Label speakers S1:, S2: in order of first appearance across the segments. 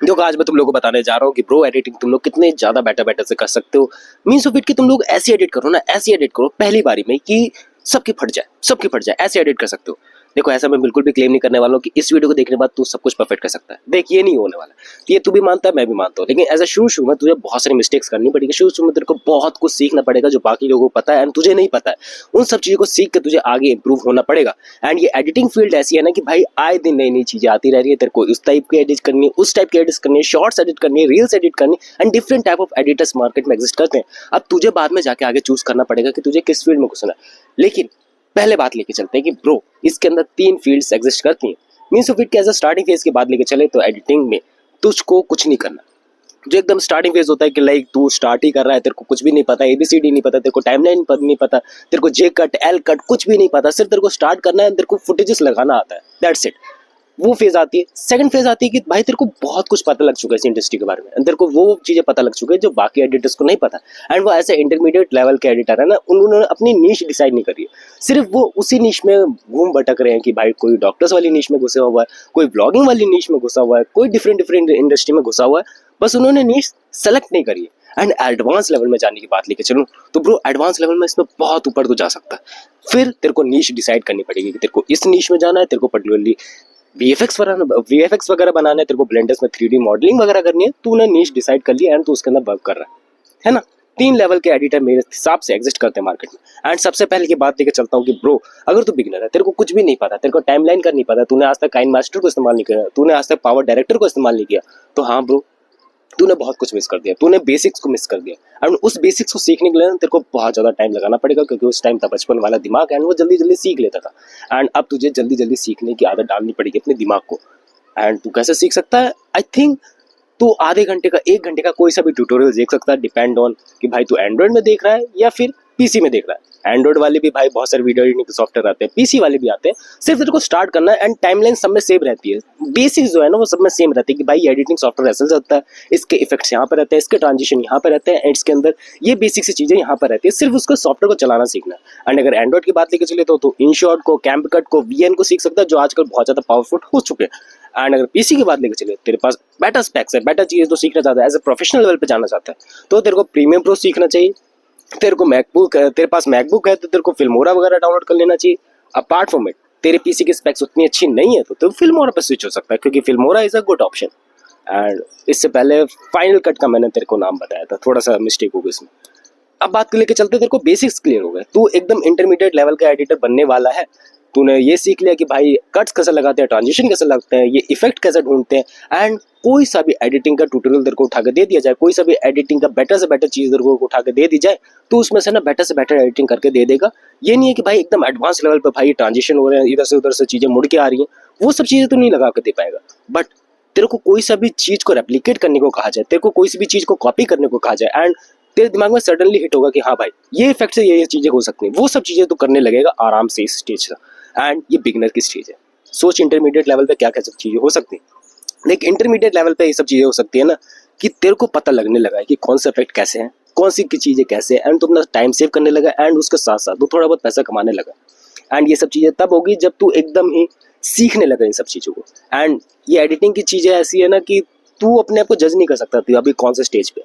S1: जो आज मैं तुम लोगों को बताने जा रहा हूँ कि ब्रो एडिटिंग तुम लोग कितने ज्यादा बेटर से कर सकते हो। मीन्स ऑफ इट कि तुम लोग ऐसी एडिट करो ना, ऐसी एडिट करो पहली बारी में कि सबकी फट जाए, ऐसे एडिट कर सकते हो। देखो ऐसा मैं बिल्कुल भी क्लेम नहीं करने वाला हूँ कि इस वीडियो को देखने के बाद तू सब कुछ परफेक्ट कर सकता है। देख ये नहीं होने वाला, ये तू भी मानता है, मैं भी मानता हूँ, लेकिन एज अ शुरू में तुझे बहुत सारी मिस्टेक्स करनी पड़ेगी। शुरू में तेरे को बहुत कुछ सीखना पड़ेगा जो बाकी लोगों को पता है एंड तुझे नहीं पता है। उन सब चीजों को सीख के तुझे आगे इंप्रूव होना पड़ेगा। एंड ये एडिटिंग फील्ड ऐसी है ना कि भाई आए दिन नई नई चीजें आती रह रही है। तेरे को इस टाइप की एडिट करनी है, उस टाइप की एडिट करनी है, शॉर्ट्स एडिट करनी है, रील्स एडिट करनी है, and different type of editors market में एग्जिस्ट करते हैं। अब तुझे बाद में जाके आगे चूज करना पड़ेगा कि तुझे किस फील्ड में घुसना है। लेकिन पहले बात लेके चलते हैं कि ब्रो इसके अंदर 3 फील्ड्स एग्जिस्ट करती हैं। मींस ऑफ इट के एज अ स्टार्टिंग फेज की बात लेके चले तो एडिटिंग में तुझको कुछ नहीं करना। जो एकदम स्टार्टिंग फेज होता है कि लाइक तू स्टार्ट ही कर रहा है, तेरे को कुछ भी नहीं पता, एबीसीडी नहीं पता, तेरे को टाइमलाइन नहीं पता, तेरे को जे कट एल कट कुछ भी नहीं पता, सिर्फ तेरे को स्टार्ट करना है, तेरे को फुटेजेस लगाना आता है, दैट्स इट। वो फेज आती है। सेकंड फेज आती है कि भाई तेरे को बहुत कुछ पता लग चुका है इस इंडस्ट्री के बारे में, तेरे को वो चीजें पता लग चुकी है जो बाकी एडिटर्स को नहीं पता। एंड वो ऐसे इंटरमीडिएट लेवल के एडिटर है ना, उन्होंने अपनी नीश डिसाइड नहीं करी है, सिर्फ वो उसी नीश में घूम भटक रहे हैं कि भाई कोई डॉक्टर्स वाली नीश में घुसा हुआ है, कोई ब्लॉगिंग वाली नीश में घुसा हुआ है, कोई डिफरेंट इंडस्ट्री में घुसा हुआ है, बस उन्होंने नीश सेलेक्ट नहीं करी है। एंड एडवांस लेवल में जाने की बात लेके चलूं तो ब्रो एडवांस लेवल में इसमें बहुत ऊपर तो जा सकता है। फिर तेरे को नीश डिसाइड करनी पड़ेगी कि तेरे को इस नीश में जाना है, तेरे को पर्टिकुलरली वीएफएक्स वगैरह बनाना है, तेरे को ब्लेंडर्स में 3D मॉडलिंग वगैरह करनी है, तूने नीश डिसाइड कर लिया एंड तू उसके अंदर वर्क कर रहा है ना। 3 लेवल के एडिटर मेरे हिसाब से एग्जिस्ट करते हैं मार्केट में। एंड सबसे पहले की बात लेके चलता हूँ कि ब्रो अगर तू बिगिनर है, तेरे को कुछ भी नहीं पता, तेरे को टाइमलाइन का नहीं पता, तूने आज तक काइन मास्टर को इस्तेमाल नहीं किया, तूने आज तक पावर डायरेक्टर को इस्तेमाल नहीं किया, तो हाँ ब्रो तूने बहुत कुछ मिस कर दिया, तूने बेसिक्स को मिस कर दिया। एंड उस बेसिक्स को सीखने के लिए तेरे को बहुत ज़्यादा टाइम लगाना पड़ेगा, क्योंकि उस टाइम था बचपन वाला दिमाग एंड वो जल्दी जल्दी सीख लेता था। एंड अब तुझे जल्दी जल्दी सीखने की आदत डालनी पड़ेगी अपने दिमाग को। एंड तू कैसे सीख सकता है? आई थिंक तू आधे घंटे का 1 घंटे का कोई सा भी ट्यूटोरियल देख सकता है, डिपेंड ऑन कि भाई तू एंड्रॉइड में देख रहा है या फिर पीसी में देख रहा है। एंड्रॉइड वाले भी भाई बहुत सारे वीडियो एडिटिंग के सॉफ्टवेयर आते हैं, पीसी वाले भी आते हैं, सिर्फ तेरे को स्टार्ट करना है। एंड टाइमलाइन सब में सेम रहती है, बेसिक्स जो है ना वो सब में सेम रहती है कि भाई एडिटिंग सॉफ्टवेयर ऐसा चलता है, इसके इफेक्ट्स यहाँ पर रहते हैं, इसके ट्रांजिशन यहाँ पर रहते हैं, एंड इसके अंदर ये बेसिक सी चीजें यहाँ पर रहती है, सिर्फ उसको सॉफ्टवेयर को चलाना सीखना है। एंड अगर एंड्रॉइड की बात लेके चले तो इनशॉट को, कैम्पकट को, वीएन को सीख सकता है, जो आजकल बहुत ज्यादा पावरफुल हो चुके हैं। एंड अगर पीसी की बात लेके चले, तेरे पास बेटर स्पेक्स है, बेटर चीजें तो सीखना चाहता है, एज ए प्रोफेशनल लेवल पे जाना चाहता है, तो तेरे को प्रीमियम प्रो सीखना चाहिए। तेरे को मैकबुक है, तेरे पास मैकबुक है तो तेरे को फिल्मोरा वगैरह डाउनलोड कर लेना चाहिए। अपार्ट फ्रॉम इट तेरे पीसी की स्पेक्स उतनी अच्छी नहीं है तो तू फिल्मोरा पे स्विच हो सकता है, क्योंकि Filmora is a good option. And इससे पहले फाइनल कट का मैंने तेरे को नाम बताया था, थोड़ा सा मिस्टेक हो गई इसमें। अब बात लेके चलते, तेरे को बेसिक्स क्लियर हो गए, तू एकदम इंटरमीडिएट लेवल का एडिटर बनने वाला है। तूने ये सीख लिया कि भाई कट्स कैसे लगाते हैं, ट्रांजिशन कैसे लगते हैं, ये इफेक्ट कैसे ढूंढते हैं। एंड कोई सा भी एडिटिंग का ट्यूटोरियल तेरे को उठा के दे दिया जाए, कोई सा भी एडिटिंग का बेटर से बेटर चीज तेरे को उठा के दे दी जाए, तो उसमें से ना बेटर से बेटर एडिटिंग करके दे देगा। ये नहीं है कि भाई एकदम एडवांस लेवल पे भाई ट्रांजिशन हो रहे हैं, इधर से उधर से चीजें मुड़ के आ रही हैं, वो सब चीजें तो नहीं लगा के दे पाएगा। बट तेरे को कोई सा भी चीज को रेप्लिकेट करने को कहा जाए, तेरे को कोई सी भी चीज को कॉपी करने को कहा जाए, एंड तेरे दिमाग में सडनली हिट होगा कि हाँ भाई ये इफेक्ट से ये चीजें हो सकती हैं, वो सब चीजें तो करने लगेगा आराम से इस स्टेज से। एंड ये बिगिनर की स्टेज है। सोच इंटरमीडिएट लेवल पे क्या क्या सब चीजें हो सकती हैं। लेकिन इंटरमीडिएट लेवल पे ये सब चीजें हो सकती है ना कि तेरे को पता लगने लगा है कि कौन सा इफेक्ट कैसे है, कौन सी की चीजें कैसे है, एंड तू अपना टाइम सेव करने लगा, एंड उसके साथ साथ तू थोड़ा बहुत पैसा कमाने लगा। एंड ये सब चीजें तब होगी जब तू एकदम ही सीखने लगा इन सब चीजों को। एंड ये एडिटिंग की चीजें ऐसी है ना कि तू अपने आप को जज नहीं कर सकता तू अभी कौन से स्टेज पे।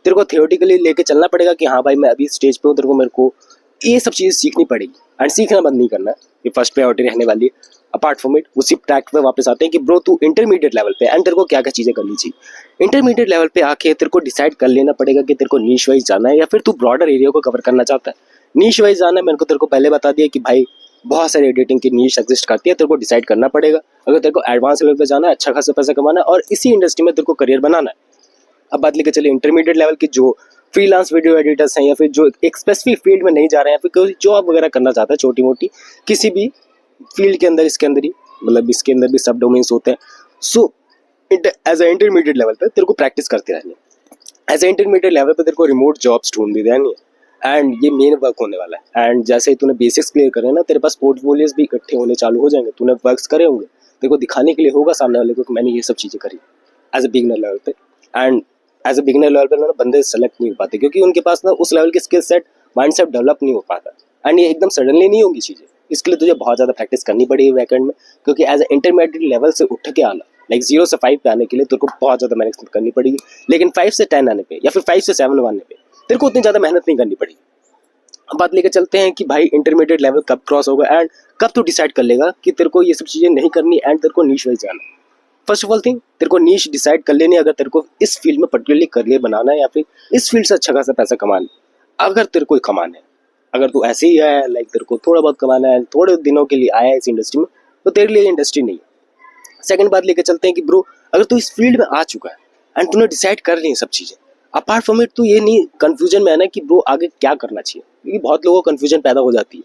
S1: तेरे को थियोरेटिकली लेके चलना पड़ेगा कि हाँ भाई मैं अभी स्टेज पे हूँ, तेरे को मेरे को ये सब चीजें सीखनी पड़ेगी। एंड सीखना बंद नहीं करना है, ये फर्स्ट प्रायोरिटी रहने वाली है। अपार्ट फ्रॉम इट उसी ट्रैक पे वापस आते हैं कि ब्रो तू इंटरमीडिएट लेवल पे, एंड तेरे को क्या क्या चीजें करनी चाहिए। इंटरमीडिएट लेवल पे आके तेरे को डिसाइड कर लेना पड़ेगा कि तेरे को नीश वाइज जाना है या फिर तू ब्रॉडर एरिया को कवर करना चाहता है। नीश वाइज जाना है, मैंने को तेरे को पहले बता दिया कि भाई बहुत सारी एडिटिंग की नीश एग्जिस्ट करती है, तेरे को डिसाइड करना पड़ेगा। अगर तेरे को एडवांस लेवल पे जाना है, अच्छा खासा पैसा कमाना है और इसी इंडस्ट्री में तेरे को करियर बनाना है। अब बात लेके चले इंटरमीडिएट लेवल की, जो फ्रीलांस वीडियो एडिटर्स हैं या फिर जो एक स्पेसिफिक फील्ड में नहीं जा रहे हैं या फिर कोई जॉब वगैरह करना चाहता है छोटी मोटी किसी भी फील्ड के अंदर, इसके अंदर ही मतलब इसके अंदर भी सब डोमेन्स होते हैं। So as a intermediate level पे तेरे को प्रैक्टिस करते रहनी है। एज अ इंटरमीडिएट लेवल पे तेरे को रिमोट जॉब्स ढूंढ दी रहनी है, एंड ये मेन वर्क होने वाला है। एंड जैसे ही तूने बेसिक्स क्लियर करे ना, तेरे पास पोर्टफोलियोज भी इकट्ठे होने चालू हो जाएंगे, तूने वर्क्स करे होंगे, तेरे को दिखाने के लिए होगा सामने वाले को कि मैंने ये सब चीज़ें करी एज अ बिगिनर लेवल पे। And as a beginner level पर ना बंदे सेलेक्ट नहीं हो पाते, क्योंकि उनके पास ना उस लेवल के skill set, mind set develop नहीं हो पाता। एंड ये एकदम सडनली नहीं होंगी चीज़ें, इसके लिए तुझे बहुत ज़्यादा प्रैक्टिस करनी पड़ेगी बैकएंड में, क्योंकि एज अ इंटरमीडिएट लेवल से उठ के आना लाइक 0 से 5 पे आने के लिए तेरे को बहुत ज़्यादा मेहनत करनी पड़ेगी, लेकिन 5 से 10 आने पे या फिर 5 से 7 आने पे तेरे को उतनी ज़्यादा मेहनत नहीं करनी पड़ेगी। अब बात लेकर चलते हैं कि भाई इंटरमीडिएट लेवल कब क्रॉस होगा एंड कब तू डिसाइड कर लेगा कि तेरे को ये सब चीज़ें नहीं करनी एंड तेरे को नीश वाइज जाना। फर्स्ट ऑफ ऑल थिंग, तेरे को नीश डिसाइड कर लेनी, अगर तेरे को इस फील्ड में पर्टिकुलरली करियर बनाना है या फिर इस फील्ड से अच्छा खासा पैसा कमाना है। अगर तेरे को कमाना है, अगर तू ऐसे ही है लाइक तेरे को थोड़ा बहुत कमाना है, थोड़े दिनों के लिए आया है इस इंडस्ट्री में, तो तेरे लिए इंडस्ट्री नहीं है। सेकंड बात लेकर चलते हैं कि ब्रो अगर तू इस फील्ड में आ चुका है एंड तूने डिसाइड कर ली सब चीज़ें, अपार्ट फ्रॉम इट तू ये नहीं कंफ्यूजन में है ना कि ब्रो आगे क्या करना चाहिए, क्योंकि बहुत लोगों को कंफ्यूजन पैदा हो जाती है।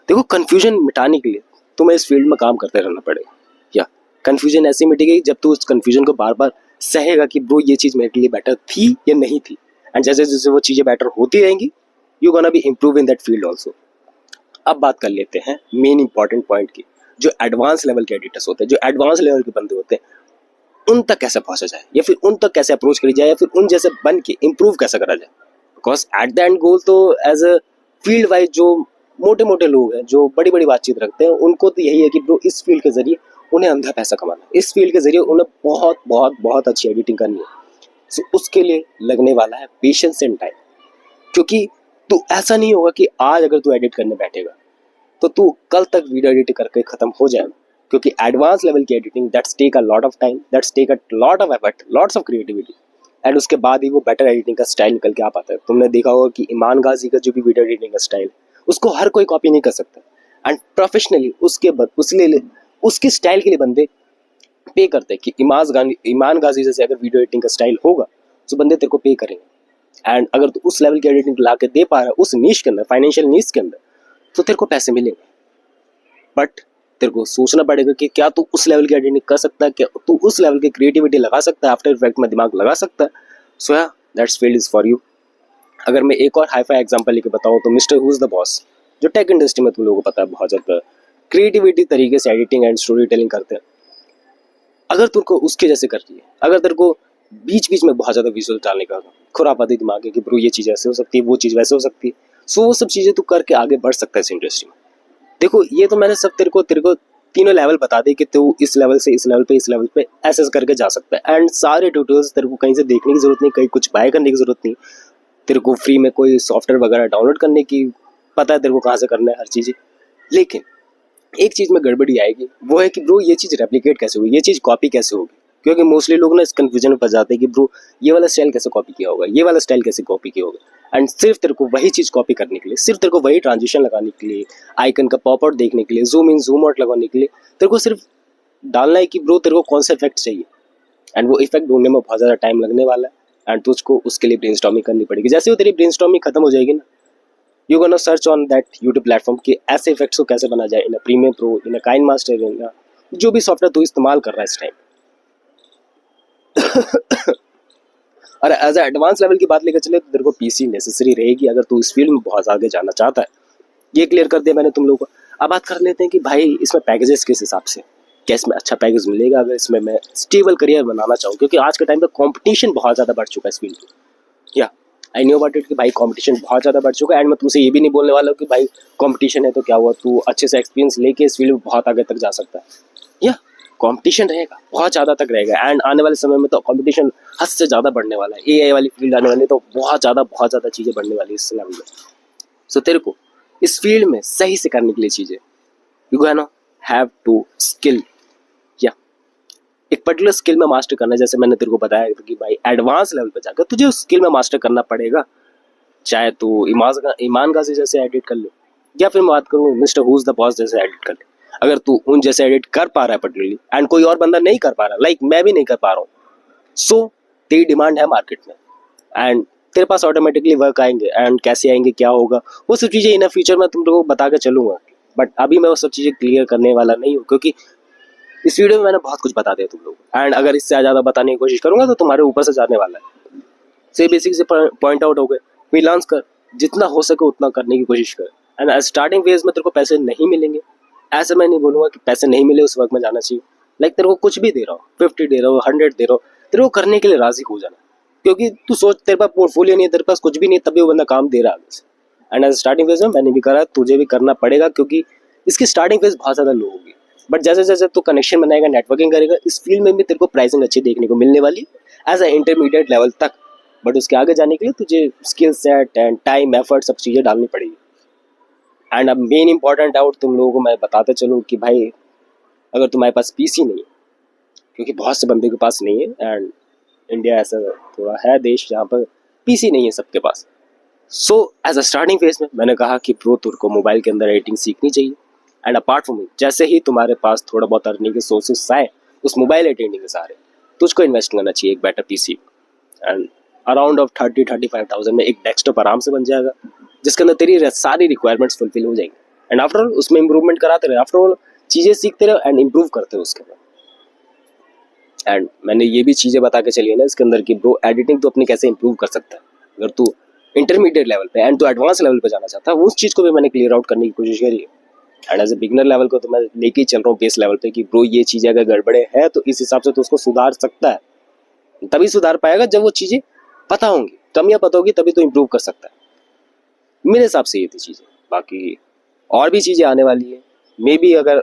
S1: देखो कंफ्यूजन मिटाने के लिए तुम्हें इस फील्ड में काम करते रहना पड़ेगा। या कंफ्यूजन ऐसे मिटेगी जब तू उस कंफ्यूजन को बार बार सहेगा कि ब्रो ये चीज़ मेरे लिए बेटर थी या नहीं थी, एंड जैसे जैसे वो चीज़ें बेटर होती रहेंगी you gonna be improve in that field also. अब बात कर लेते हैं मेन इंपॉर्टेंट पॉइंट की, जो एडवांस लेवल के एडिटर्स होते हैं, जो एडवांस लेवल के बंदे होते हैं, उन तक कैसे पहुंचा जाए या फिर उन तक कैसे अप्रोच करी जाए या फिर उन जैसे बन के इम्प्रूव कैसे करा जाए। बिकॉज एट द एंड गोल तो एज अ फील्ड वाइज जो मोटे मोटे लोग हैं जो बड़ी बड़ी बातचीत रखते हैं, उनको तो यही है कि ब्रो इस फील्ड के जरिए उन्हें अंधा पैसा कमाना है, इस फील्ड के जरिए उन्हें बहुत बहुत बहुत अच्छी एडिटिंग करनी है। सो उसके लिए लगने वाला है पेशेंस एंड टाइम, क्योंकि तू ऐसा नहीं होगा कि आज अगर तू एडिट करने बैठेगा तो तू कल तक वीडियो एडिट करके खत्म हो जाएगा, क्योंकि एडवांस लेवल की editing that's take a lot of time, that's take a lot of effort, lots of creativity, and उसके बाद ही वो बेटर एडिटिंग का स्टाइल निकल के आ पाता है। तुमने देखा होगा कि ईमान गाजी का जो भी वीडियो एडिटिंग का स्टाइल उसको हर कोई कॉपी नहीं कर सकता, एंड प्रोफेशनली उसके स्टाइल के लिए बंदे पे करते हैं कि ईमान गाजी जैसे अगर वीडियो एडिटिंग का स्टाइल होगा तो बंदे तेरे को पे करेंगे, एंड अगर तू उस लेवल की एडिटिंग ला के दे पा रहा है उस नीश के अंदर, फाइनेंशियल नीश के अंदर, तो तेरे को पैसे मिलेंगे। बट तेरे को सोचना पड़ेगा कि क्या तू उस लेवल की एडिटिंग कर सकता है, क्या तू उस लेवल की क्रिएटिविटी लगा सकता है, आफ्टर इफेक्ट में दिमाग लगा सकता है। सो या that's field is for you. अगर मैं एक और हाई फाई एग्जाम्पल लेके बताऊँ तो mister who is the boss, जो टेक इंडस्ट्री में तुम लोगों को पता है बहुत ज़्यादा क्रिएटिविटी तरीके से एडिटिंग एंड स्टोरी टेलिंग करते हैं। अगर तेरे को उसके जैसे कर रही है, अगर तेरे को बीच बीच में बहुत ज़्यादा विजुअल डालने का खुरापाती दिमाग है कि ब्रो ये चीज़ ऐसे हो सकती है, वो चीज़ वैसे हो सकती है, सो वो सब चीज़ें तू करके आगे बढ़ सकता है इस इंडस्ट्री में। देखो ये तो मैंने सब तेरे को तीनों लेवल बता दी कि तू इस लेवल से इस लेवल पे ऐसे करके जा सकता है, एंड सारे ट्यूटोरियल्स तेरे को कहीं से देखने की जरूरत नहीं, कहीं कुछ बाय करने की जरूरत नहीं, तेरे को फ्री में कोई सॉफ्टवेयर वगैरह डाउनलोड करने की पता है तेरे को कहाँ से करना है हर चीज़। लेकिन एक चीज़ में गड़बड़ी आएगी, वो है कि ब्रो ये चीज़ रेप्लिकेट कैसे होगी, ये चीज़ कॉपी कैसे होगी, क्योंकि मोस्टली लोग ना इस कन्फ्यूजन में फंस जाते हैं कि ब्रो ये वाला स्टाइल कैसे कॉपी किया होगा, ये वाला स्टाइल कैसे कॉपी किया होगा, एंड सिर्फ तेरे को वही चीज़ कॉपी करने के लिए, सिर्फ तेरे को वही ट्रांजिशन लगाने के लिए, आइकन का पॉप आउट देखने के लिए, जूम इन जूम आउट लगाने के लिए तेरे को सिर्फ डालना है कि ब्रो तेरे को कौन सा इफेक्ट चाहिए, एंड वो इफेक्ट ढूंढने में बहुत ज़्यादा टाइम लगने वाला है, एंड तुझको उसके लिए ब्रेनस्टॉर्मिंग करनी पड़ेगी। जैसे वो तेरी ब्रेनस्टॉर्मिंग खत्म हो जाएगी ना, you gonna search on that YouTube platform कि ऐसे इफेक्ट्स को कैसे बना जाए इन प्रीमियर प्रो, इन काइन मास्टर, इन जो भी सॉफ्टवेयर तू इस्तेमाल कर रहा है इस टाइम। और एज ए एडवांस लेवल की बात लेकर चले तो तेरे को पीसी नेसेसरी रहेगी अगर तू इस फील्ड में बहुत आगे जाना चाहता है। ये क्लियर कर दिया मैंने तुम लोगों को। अब बात कर लेते हैं कि भाई इसमें पैकेजेस किस हिसाब से, क्या इसमें अच्छा पैकेज मिलेगा अगर इसमें मैं स्टेबल करियर बनाना चाहूँ, क्योंकि आज के टाइम पे कंपटीशन बहुत ज़्यादा बढ़ चुका है इस फील्ड में। या आई नो अबाउट इट कि भाई कंपटीशन बहुत ज़्यादा बढ़ चुका है, एंड मैं तुमसे ये भी नहीं बोलने वाला हूँ कि भाई कंपटीशन है तो क्या हुआ, तू अच्छे से एक्सपीरियंस लेके इस फील्ड में बहुत आगे तक जा सकता है। या कंपटीशन रहेगा, बहुत ज़्यादा तक रहेगा, एंड आने वाले समय में तो कंपटीशन हद से ज़्यादा बढ़ने वाला है। एआई वाली फील्ड आने वाली तो बहुत ज़्यादा चीज़ें बढ़ने वाली है इस लेवल में। सो तेरे को इस फील्ड में सही से करने के लिए चीज़ें you gonna have to skill, या एक पर्टिकुलर स्किल में मास्टर करना है। जैसे मैंने तेरे को बताया कि भाई एडवांस लेवल पे जाकर तुझे उस स्किल में मास्टर करना पड़ेगा, चाहे तू ईमान गाजी जैसे एडिट कर ले, या फिर मैं बात करूँ mister who is the boss जैसे एडिट कर ले। अगर तू उन जैसे एडिट कर पा रहा है पर्टिकुलरली, एंड कोई और बंदा नहीं कर पा रहा, लाइक मैं भी नहीं कर पा रहा हूँ, सो तेरी डिमांड है मार्केट में, एंड तेरे पास ऑटोमेटिकली वर्क आएंगे, एंड कैसे आएंगे क्या होगा वो सब चीज़ें इन फ्यूचर में तुम लोगों को बता के चलूँगा। बट अभी मैं वो सब चीज़ें क्लियर करने वाला नहीं हूँ, क्योंकि इस वीडियो में मैंने बहुत कुछ बता दिया तुम लोग, एंड अगर इससे ज़्यादा बताने की कोशिश करूँगा तो तुम्हारे ऊपर से जाने वाला है। से बेसिक से पॉइंट आउट हो गए, फ्रीलांस कर, जितना हो सके उतना करने की कोशिश कर, एंड स्टार्टिंग फेज में तेरे को पैसे नहीं मिलेंगे, ऐसे मैं नहीं बोलूँगा कि पैसे नहीं मिले उस वक्त में जाना चाहिए। लाइक तेरे को कुछ भी दे रहा हो, 50 दे रहा हो, 100 दे रहा हो, तेरे को करने के लिए राजी हो जाना, क्योंकि तू सोच तेरे पास पोर्टफोलियो नहीं है, तेरे पास कुछ भी नहीं है, तभी वो बंदा काम दे रहा है। एंड एज स्टार्टिंग फेज में मैंने भी करा, तुझे भी करना पड़ेगा, क्योंकि इसकी स्टार्टिंग फेज बहुत ज़्यादा लो होगी। बट जैसे जैसे तू कनेक्शन बनाएगा, नेटवर्किंग करेगा, इस फील्ड में भी तेरे को प्राइसिंग अच्छी देखने को मिलने वाली एज अ इंटरमीडिएट लेवल तक। बट उसके आगे जाने के लिए तुझे skill set and time effort सब चीज़ें डालनी पड़ेगी। एंड अब मेन इंपॉर्टेंट डाउट तुम लोगों को मैं बताते चलूँ कि भाई अगर तुम्हारे पास पीसी नहीं है, क्योंकि बहुत से बंदे के पास नहीं है एंड इंडिया ऐसा थोड़ा है देश जहाँ पर पीसी नहीं है सबके पास। So as a starting phase में मैंने कहा कि प्रो तुर को मोबाइल के अंदर एडिटिंग सीखनी चाहिए। एंड अपार्ट फ्रॉम जैसे ही तुम्हारे पास थोड़ा बहुत अर्निंग के सोर्सेस आए उस मोबाइल एडिटिंग के सहारे, तुझको इन्वेस्ट करना चाहिए एक better PC. And around of 30-35,000 में एक डेस्कटॉप आराम से बन जाएगा जिसके अंदर तेरी सारी रिक्वायरमेंट्स फुलफिल हो जाएंगी। एंड आफ्टर ऑल उसमें इंप्रूवमेंट कराते रहे, आफ्टर ऑल चीज़ें सीखते रहो एंड इम्प्रूव करते हो उसके बाद। एंड मैंने ये भी चीज़ें बता के चली है ना इसके अंदर कि ब्रो एडिटिंग तो अपने कैसे इंप्रूव कर सकता है। अगर तू इंटरमीडिएट लेवल पे एंड तो एडवांस लेवल पे जाना चाहता है, उस चीज़ को भी मैंने क्लियर आउट करने की कोशिश करी है। And as a beginner level को तो मैं लेके ही चल रहा हूँ बेस लेवल पे कि ब्रो ये चीज़ें अगर गड़बड़े है तो इस हिसाब से तो उसको सुधार सकता है। तभी सुधार पाएगा जब वो चीज़ें पता होंगी, कमियाँ पता होगी, तभी तो इम्प्रूव कर सकता है। मेरे हिसाब से ये थी चीज़ें। बाकी और भी चीज़ें आने वाली है, मे बी अगर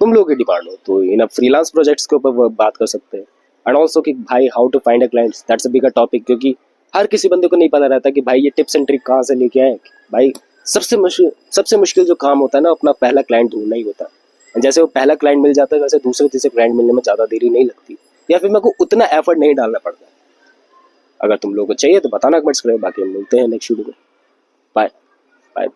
S1: तुम लोग की डिमांड हो तो इन फ्रीलांस प्रोजेक्ट्स के ऊपर बात कर सकते हैं। एंड ऑल्सो कि भाई how to find a clients, that's a bigger topic, क्योंकि हर किसी बंदे को नहीं पता रहता कि भाई ये टिप्स एंड ट्रिक कहाँ से लेके आए। भाई सबसे मुश्किल जो काम होता है ना अपना पहला क्लाइंट ढूंढना ही होता है। जैसे वो पहला क्लाइंट मिल जाता है वैसे दूसरे तीसरे क्लाइंट मिलने में ज़्यादा देरी नहीं लगती, या फिर मेरे को उतना एफर्ट नहीं डालना पड़ता। अगर तुम लोगों को चाहिए तो बताना कमेंट्स करें, बाकी हम मिलते हैं नेक्स्ट वीडियो में। Bye bye.